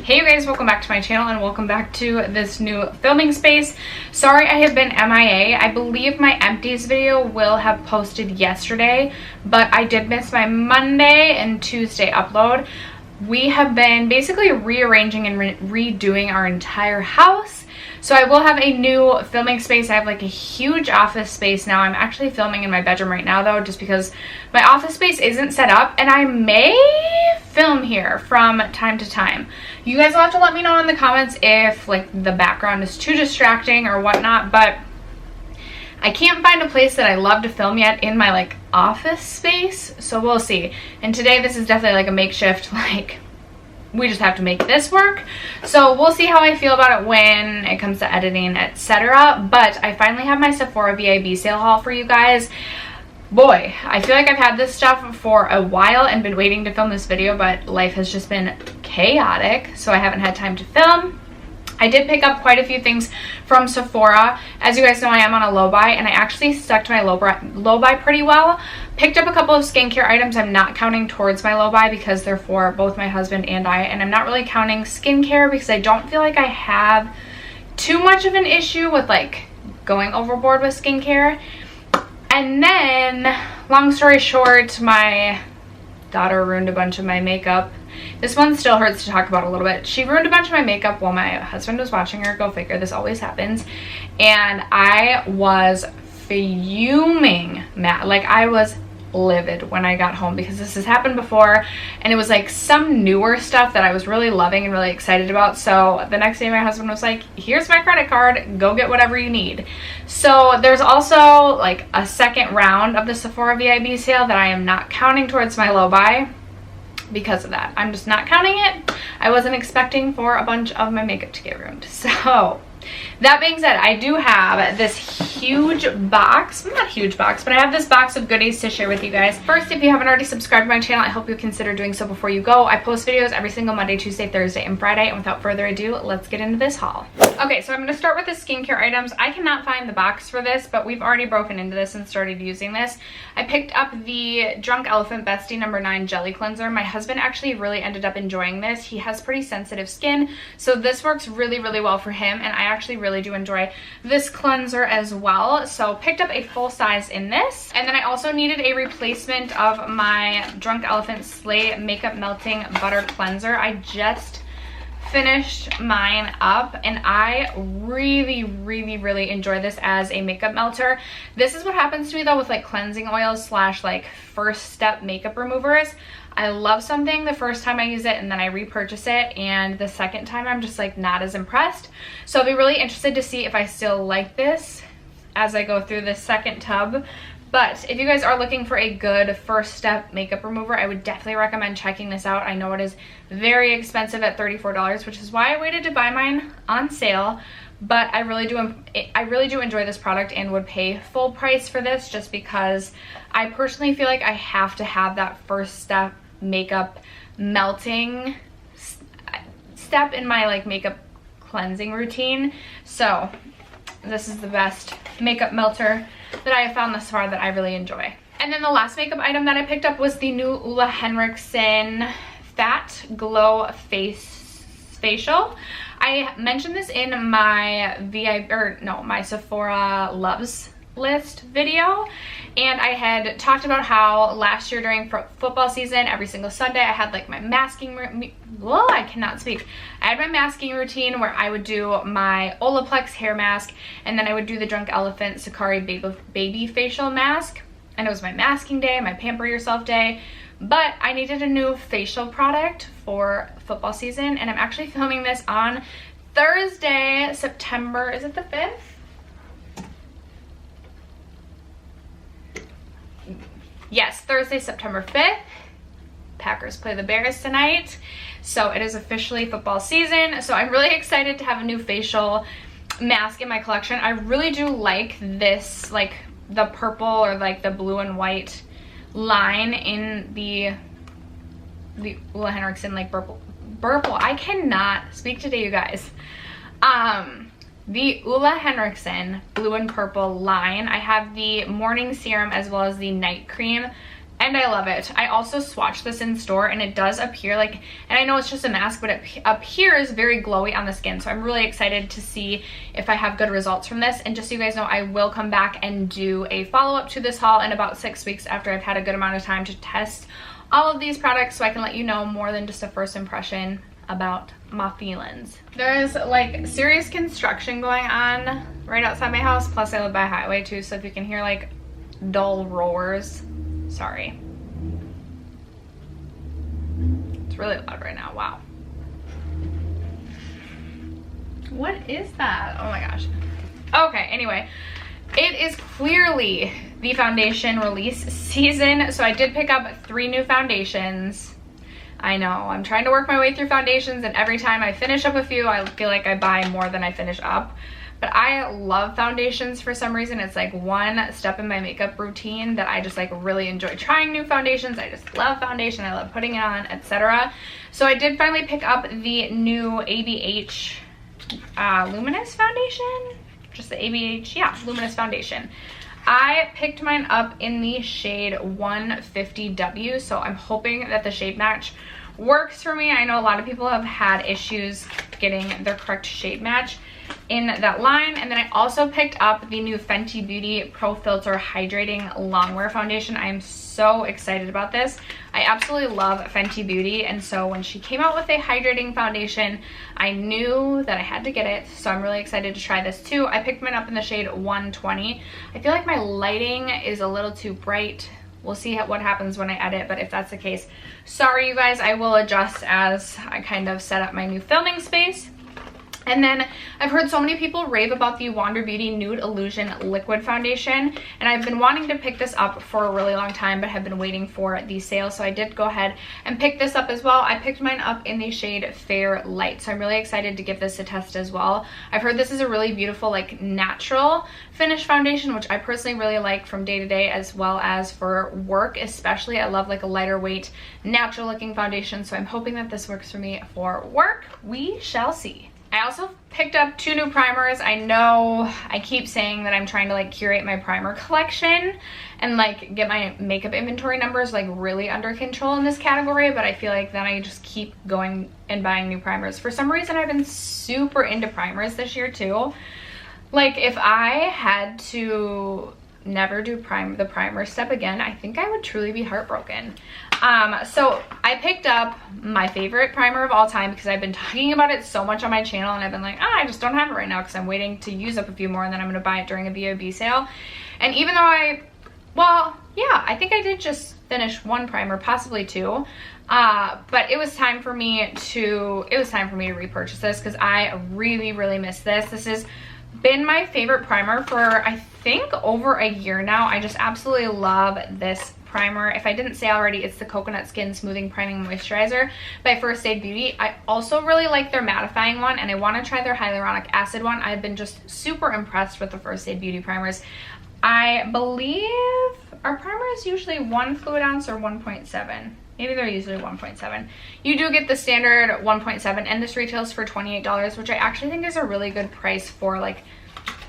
Hey you guys, welcome back to my channel and welcome back to this new filming space. Sorry I have been MIA. I believe my empties video will have posted yesterday, but I did miss my Monday and Tuesday upload. We have been basically rearranging and redoing our entire house. So I will have a new filming space. I have like a huge office space now. I'm actually filming in my bedroom right now though, just because my office space isn't set up, and I may film here from time to time. You guys will have to let me know in the comments if like the background is too distracting or whatnot, but I can't find a place that I love to film yet in my like office space, so we'll see. And today this is definitely like a makeshift, like we just have to make this work. So we'll see how I feel about it when it comes to editing, etc. But I finally have my Sephora VIB sale haul for you guys. Boy, I feel like I've had this stuff for a while and been waiting to film this video, but life has just been chaotic, so I haven't had time to film. I did pick up quite a few things from Sephora. As you guys know, I am on a low buy, and I actually stuck to my low buy pretty well. Picked up a couple of skincare items I'm not counting towards my low buy because they're for both my husband and I, and I'm not really counting skincare because I don't feel like I have too much of an issue with like going overboard with skincare. And then, long story short, my daughter ruined a bunch of my makeup. This one still hurts to talk about a little bit. She ruined a bunch of my makeup while my husband was watching her. Go figure, this always happens. And I was fuming mad. Like, I was livid when I got home because this has happened before, and it was like some newer stuff that I was really loving and really excited about. So the next day my husband was like, here's my credit card, go get whatever you need. So there's also like a second round of the Sephora VIB sale that I am not counting towards my low buy because of that. I'm just not counting it. I wasn't expecting for a bunch of my makeup to get ruined. So that being said, I do have this huge box, not huge box, but I have this box of goodies to share with you guys. First, if you haven't already subscribed to my channel, I hope you consider doing so before you go. I post videos every single Monday, Tuesday, Thursday, and Friday, and without further ado, let's get into this haul. Okay, so I'm going to start with the skincare items. I cannot find the box for this, but we've already broken into this and started using this. I picked up the Drunk Elephant Bestie No. 9 Jelly Cleanser. My husband actually really ended up enjoying this. He has pretty sensitive skin, so this works really, really well for him, and I actually really do enjoy this cleanser as well. So picked up a full size in this, and then I also needed a replacement of my Drunk Elephant Slay Makeup Melting Butter Cleanser. I just finished mine up, and I really, really, really enjoy this as a makeup melter. This is what happens to me though with like cleansing oils slash like first step makeup removers. I love something the first time I use it, and then I repurchase it, and the second time I'm just like not as impressed. So I'll be really interested to see if I still like this as I go through this second tub. But if you guys are looking for a good first step makeup remover, I would definitely recommend checking this out. I know it is very expensive at $34, which is why I waited to buy mine on sale. But I really do enjoy this product and would pay full price for this, just because I personally feel like I have to have that first step makeup melting step in my like makeup cleansing routine. So this is the best makeup melter that I have found thus far that I really enjoy. And then the last makeup item that I picked up was the new Ole Henriksen Fat Glow Facial. I mentioned this in my my Sephora Loves list video, and I had talked about how last year during football season, every single Sunday I had like my masking I cannot speak. I had my masking routine where I would do my Olaplex hair mask, and then I would do the Drunk Elephant Sakari baby facial mask, and it was my masking day, my pamper yourself day. But I needed a new facial product for football season, and I'm actually filming this on Thursday, September, is it the 5th? Yes, Thursday, September 5th. Packers play the Bears tonight. So it is officially football season. So I'm really excited to have a new facial mask in my collection. I really do like this, like the purple or like the blue and white line in the Ole Henriksen like purple. I cannot speak today, you guys. The Ole Henriksen blue and purple line. I have the morning serum as well as the night cream. and I love it. I also swatched this in store, and it does appear like, and I know it's just a mask, but it appears very glowy on the skin. So I'm really excited to see if I have good results from this. And just so you guys know, I will come back and do a follow-up to this haul in about 6 weeks after I've had a good amount of time to test all of these products, so I can let you know more than just a first impression about my feelings. There's like serious construction going on right outside my house, plus I live by a highway too, so if you can hear like dull roars, sorry. It's really loud right now. Wow. What is that? Oh my gosh. Okay, anyway, it is clearly the foundation release season, so I did pick up 3 new foundations. I know, I'm trying to work my way through foundations, and every time I finish up a few, I feel like I buy more than I finish up. But I love foundations for some reason. It's like one step in my makeup routine that I just like really enjoy trying new foundations. I just love foundation. I love putting it on, etc. So I did finally pick up the new ABH Luminous foundation. Just the ABH, yeah, Luminous foundation. I picked mine up in the shade 150W, so I'm hoping that the shade match works for me. I know a lot of people have had issues getting their correct shade match in that line. And then I also picked up the new Fenty Beauty Pro Filter Hydrating Longwear Foundation. I am so excited about this. I absolutely love Fenty Beauty, and so when she came out with a hydrating foundation, I knew that I had to get it, so I'm really excited to try this too. I picked mine up in the shade 120. I feel like my lighting is a little too bright. We'll see what happens when I edit, but if that's the case, sorry you guys, I will adjust as I kind of set up my new filming space. And then I've heard so many people rave about the Wander Beauty Nude Illusion Liquid Foundation, and I've been wanting to pick this up for a really long time, but have been waiting for the sale, so I did go ahead and pick this up as well. I picked mine up in the shade Fair Light, so I'm really excited to give this a test as well. I've heard this is a really beautiful, like, natural finish foundation, which I personally really like from day to day as well as for work especially. I love like a lighter weight, natural looking foundation, so I'm hoping that this works for me for work. We shall see. I also picked up 2 new primers. I know I keep saying that I'm trying to like curate my primer collection and like get my makeup inventory numbers like really under control in this category, but I feel like then I just keep going and buying new primers. For some reason, I've been super into primers this year too. Like if I had to never do the primer step again, I think I would truly be heartbroken. So I picked up my favorite primer of all time because I've been talking about it so much on my channel, and I've been like, I just don't have it right now because I'm waiting to use up a few more, and then I'm going to buy it during a VIB sale. And even though I think I did just finish 1 primer, possibly 2. But it was time for me to repurchase this because I really, really miss this. This has been my favorite primer for I think over a year now. I just absolutely love this primer. If I didn't say already, it's the Coconut Skin Smoothing Priming Moisturizer by First Aid Beauty. I also really like their mattifying one, and I want to try their hyaluronic acid one. I've been just super impressed with the First Aid Beauty primers. I believe our primer is usually 1 fluid ounce or 1.7. Maybe they're usually 1.7. You do get the standard 1.7, and this retails for $28, which I actually think is a really good price for like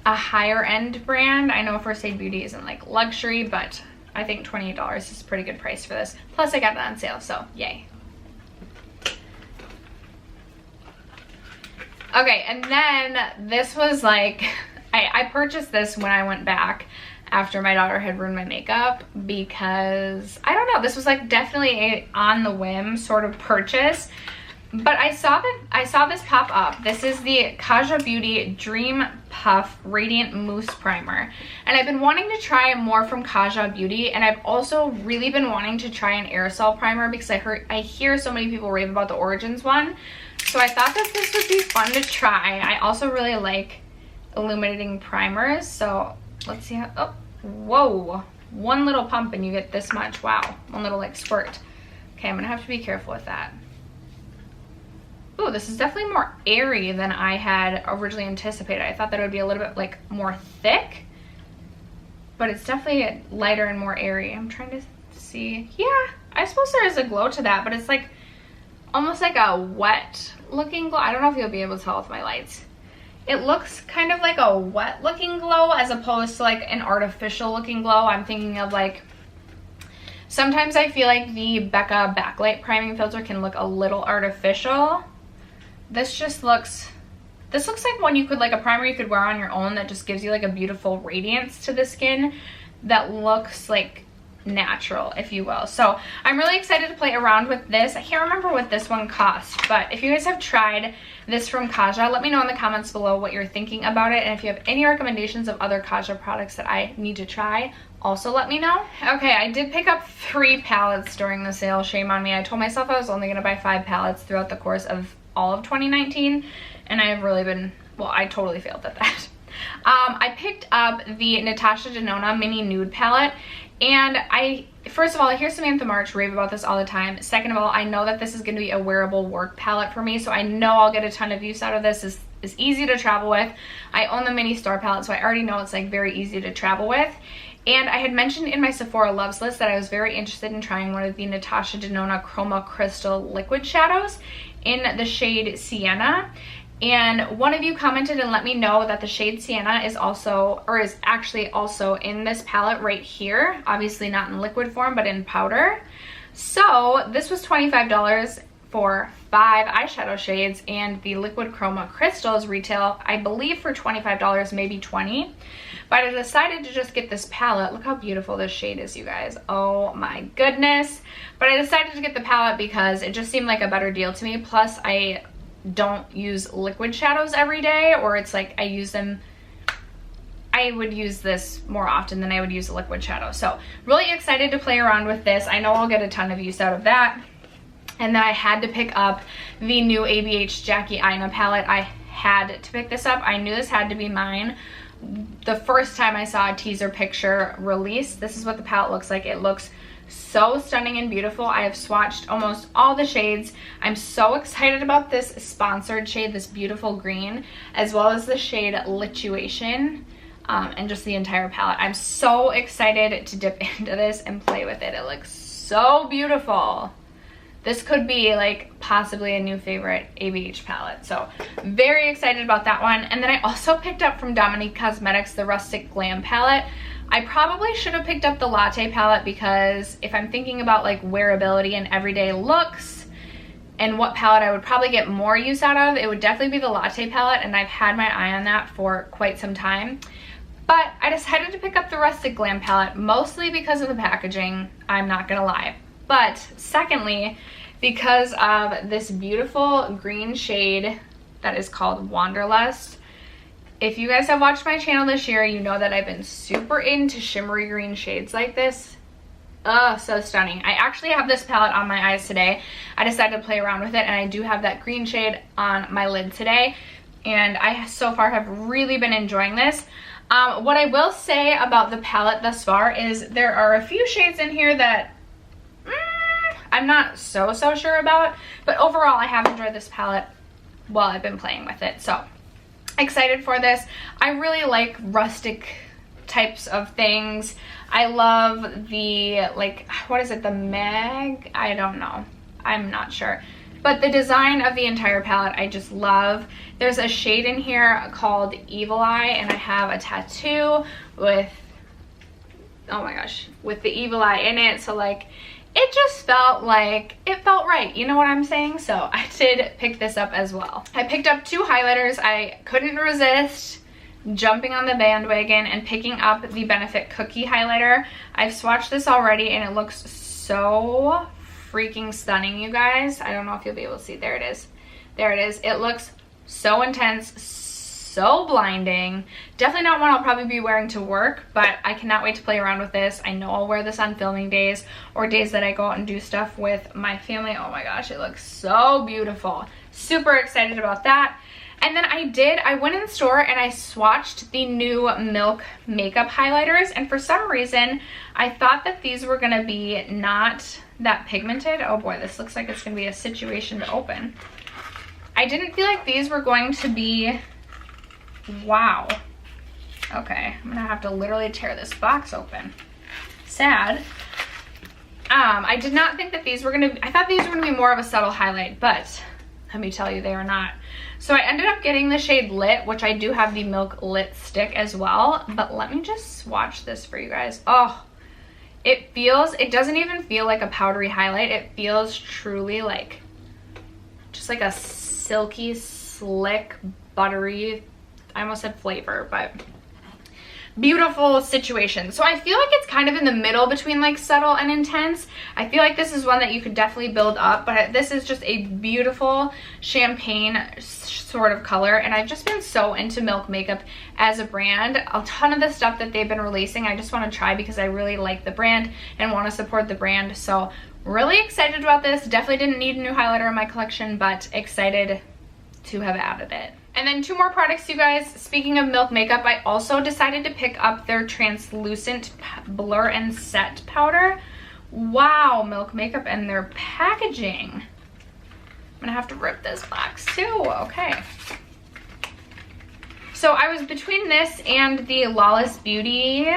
a higher end brand. I know First Aid Beauty isn't like luxury, but I think $28 is a pretty good price for this. Plus I got it on sale, so yay. Okay, and then this was like, I purchased this when I went back after my daughter had ruined my makeup because, I don't know, this was like definitely a on the whim sort of purchase. But I saw this pop up. This is the Kaja Beauty Dream Puff Radiant Mousse Primer. And I've been wanting to try more from Kaja Beauty, and I've also really been wanting to try an aerosol primer because I hear so many people rave about the Origins one. So I thought that this would be fun to try. I also really like illuminating primers, so let's see how, oh, whoa. 1 little pump and you get this much. Wow, 1 little like squirt. Okay, I'm gonna have to be careful with that. Ooh, this is definitely more airy than I had originally anticipated. I thought that it would be a little bit like more thick, but it's definitely lighter and more airy. I'm trying to see. Yeah, I suppose there is a glow to that, but it's like almost like a wet looking glow. I don't know if you'll be able to tell with my lights. It looks kind of like a wet looking glow as opposed to like an artificial looking glow. I'm thinking of like Sometimes I feel like the Becca backlight priming filter can look a little artificial. This looks like one you could, like a primer you could wear on your own that just gives you like a beautiful radiance to the skin that looks like natural, if you will. So I'm really excited to play around with this. I can't remember what this one cost, but if you guys have tried this from Kaja, let me know in the comments below what you're thinking about it, and if you have any recommendations of other Kaja products that I need to try, also let me know. Okay, I did pick up 3 palettes during the sale. Shame on me. I told myself I was only gonna buy 5 palettes throughout the course of all of 2019, and I have really been, well, I totally failed at that. I picked up the Natasha Denona Mini Nude Palette, and first of all, I hear Samantha March rave about this all the time. Second of all, I know that this is going to be a wearable work palette for me, so I know I'll get a ton of use out of this. It's easy to travel with. I own the mini store palette, so I already know it's like very easy to travel with. And I had mentioned in my Sephora Loves list that I was very interested in trying one of the Natasha Denona Chroma Crystal Liquid Shadows in the shade Sienna. And one of you commented and let me know that the shade Sienna is actually also in this palette right here. Obviously not in liquid form, but in powder. So this was $25 for 5 eyeshadow shades, and the liquid chroma crystals retail, I believe, for $25, maybe $20. But I decided to just get this palette. Look how beautiful this shade is, you guys. Oh my goodness. But I decided to get the palette because it just seemed like a better deal to me. Plus, I don't use liquid shadows every day, or it's like I would use this more often than I would use a liquid shadow. So really excited to play around with this. I know I'll get a ton of use out of that. And then I had to pick up the new ABH Jackie Aina palette. I had to pick this up. I knew this had to be mine the first time I saw a teaser picture release. This is what the palette looks like. It looks so stunning and beautiful. I have swatched almost all the shades. I'm so excited about this sponsored shade, this beautiful green, as well as the shade Lituation, and just the entire palette. I'm so excited to dip into this and play with it. It looks so beautiful. This could be like possibly a new favorite ABH palette. So very excited about that one. And then I also picked up from Dominique Cosmetics the Rustic Glam palette. I probably should have picked up the Latte palette, because if I'm thinking about like wearability and everyday looks and what palette I would probably get more use out of, it would definitely be the Latte palette, and I've had my eye on that for quite some time. But I decided to pick up the Rustic Glam palette, mostly because of the packaging, I'm not gonna lie. But secondly, because of this beautiful green shade that is called Wanderlust. If you guys have watched my channel this year, you know that I've been super into shimmery green shades like this. Oh, so stunning. I actually have this palette on my eyes today. I decided to play around with it, and I do have that green shade on my lid today. And I so far have really been enjoying this. What I will say about the palette thus far is there are a few shades in here that I'm not so sure about, but overall I have enjoyed this palette while I've been playing with it. So excited for this. I really like rustic types of things. I love the, like, what is it, the mag? I don't know. I'm not sure. But the design of the entire palette I just love. There's a shade in here called Evil Eye, and I have a tattoo with, oh my gosh, with the Evil Eye in it. So like, it just felt like, it felt right, you know what I'm saying? So I did pick this up as well. I picked up 2 highlighters. I couldn't resist jumping on the bandwagon and picking up the Benefit Cookie highlighter. I've swatched this already and it looks so freaking stunning, you guys. I don't know if you'll be able to see. There it is. There it is. It looks so intense, so blinding. Definitely not one I'll probably be wearing to work, but I cannot wait to play around with this. I know I'll wear this on filming days or days that I go out and do stuff with my family. Oh my gosh, it looks so beautiful. Super excited about that. And then I went in the store and I swatched the new Milk makeup highlighters, and for some reason I thought that these were gonna be not that pigmented. Oh boy, this looks like it's gonna be a situation to open. I didn't feel like these were going to be, wow. Okay, I'm gonna have to literally tear this box open. Sad. I did not think that these were gonna, I thought these were gonna be more of a subtle highlight, but let me tell you, they are not. So I ended up getting the shade Lit, which I do have the Milk Lit stick as well, but let me just swatch this for you guys. Oh, it doesn't even feel like a powdery highlight. It feels truly like just like a silky, slick, buttery, I almost said flavor, but beautiful situation. So I feel like it's kind of in the middle between like subtle and intense. I feel like this is one that you could definitely build up, but this is just a beautiful champagne sort of color, and I've just been so into Milk Makeup as a brand. A ton of the stuff that they've been releasing I just want to try because I really like the brand and want to support the brand. So really excited about this. Definitely didn't need a new highlighter in my collection, but excited to have added it. And then 2 more products, you guys. Speaking of Milk Makeup, I also decided to pick up their translucent blur and set powder. Wow, Milk Makeup and their packaging. I'm gonna have to rip this box too. Okay. So I was between this and the Lawless Beauty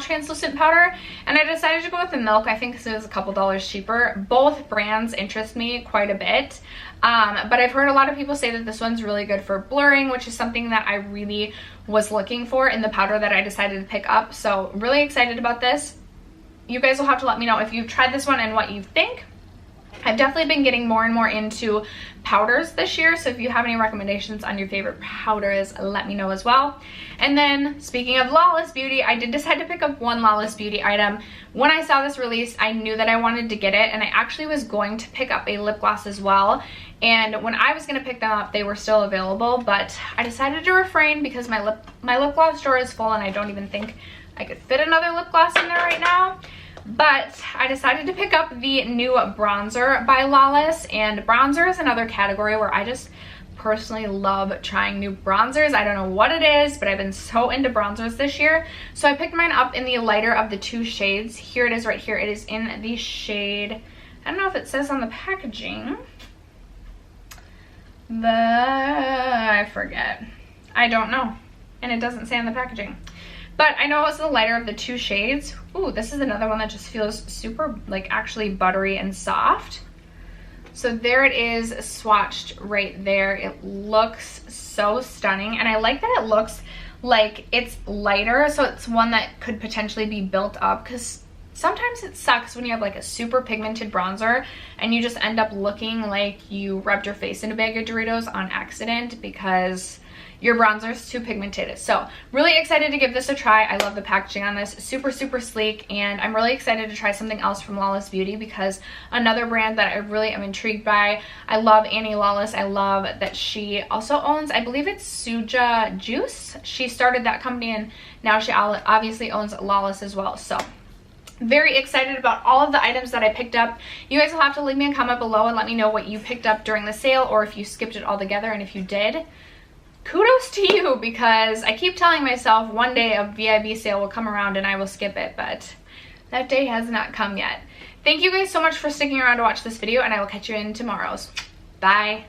translucent powder, and I decided to go with the Milk. I think this is a couple dollars cheaper. Both brands interest me quite a bit, but I've heard a lot of people say that this one's really good for blurring, which is something that I really was looking for in the powder that I decided to pick up. So really excited about this. You guys will have to let me know if you've tried this one and what you think. I've definitely been getting more and more into powders this year, so if you have any recommendations on your favorite powders, let me know as well. And then speaking of Lawless Beauty, I did decide to pick up one Lawless Beauty item. When I saw this release, I knew that I wanted to get it, and I actually was going to pick up a lip gloss as well. And when I was going to pick them up, they were still available, but I decided to refrain because my lip gloss drawer is full and I don't even think I could fit another lip gloss in there right now. But I decided to pick up the new bronzer by Lawless, and bronzer is another category where I just personally love trying new bronzers. I don't know what it is, but I've been so into bronzers this year. So I picked mine up in the lighter of the 2 shades. Here it is right here. It is in the shade, I don't know if it says on the packaging. I forget. I don't know. And it doesn't say on the packaging. But I know it's the lighter of the 2 shades. Ooh, this is another one that just feels super, like, actually buttery and soft. So there it is, swatched right there. It looks so stunning. And I like that it looks like it's lighter, so it's one that could potentially be built up, because sometimes it sucks when you have like a super pigmented bronzer and you just end up looking like you rubbed your face in a bag of Doritos on accident because your bronzer is too pigmented. So really excited to give this a try. I love the packaging on this. Super, super sleek, and I'm really excited to try something else from Lawless Beauty, because another brand that I really am intrigued by. I love Annie Lawless. I love that she also owns, I believe it's Suja Juice. She started that company and now she obviously owns Lawless as well. So very excited about all of the items that I picked up. You guys will have to leave me a comment below and let me know what you picked up during the sale, or if you skipped it altogether. And if you did, kudos to you, because I keep telling myself one day a VIB sale will come around and I will skip it, but that day has not come yet. Thank you guys so much for sticking around to watch this video, and I will catch you in tomorrow's. Bye.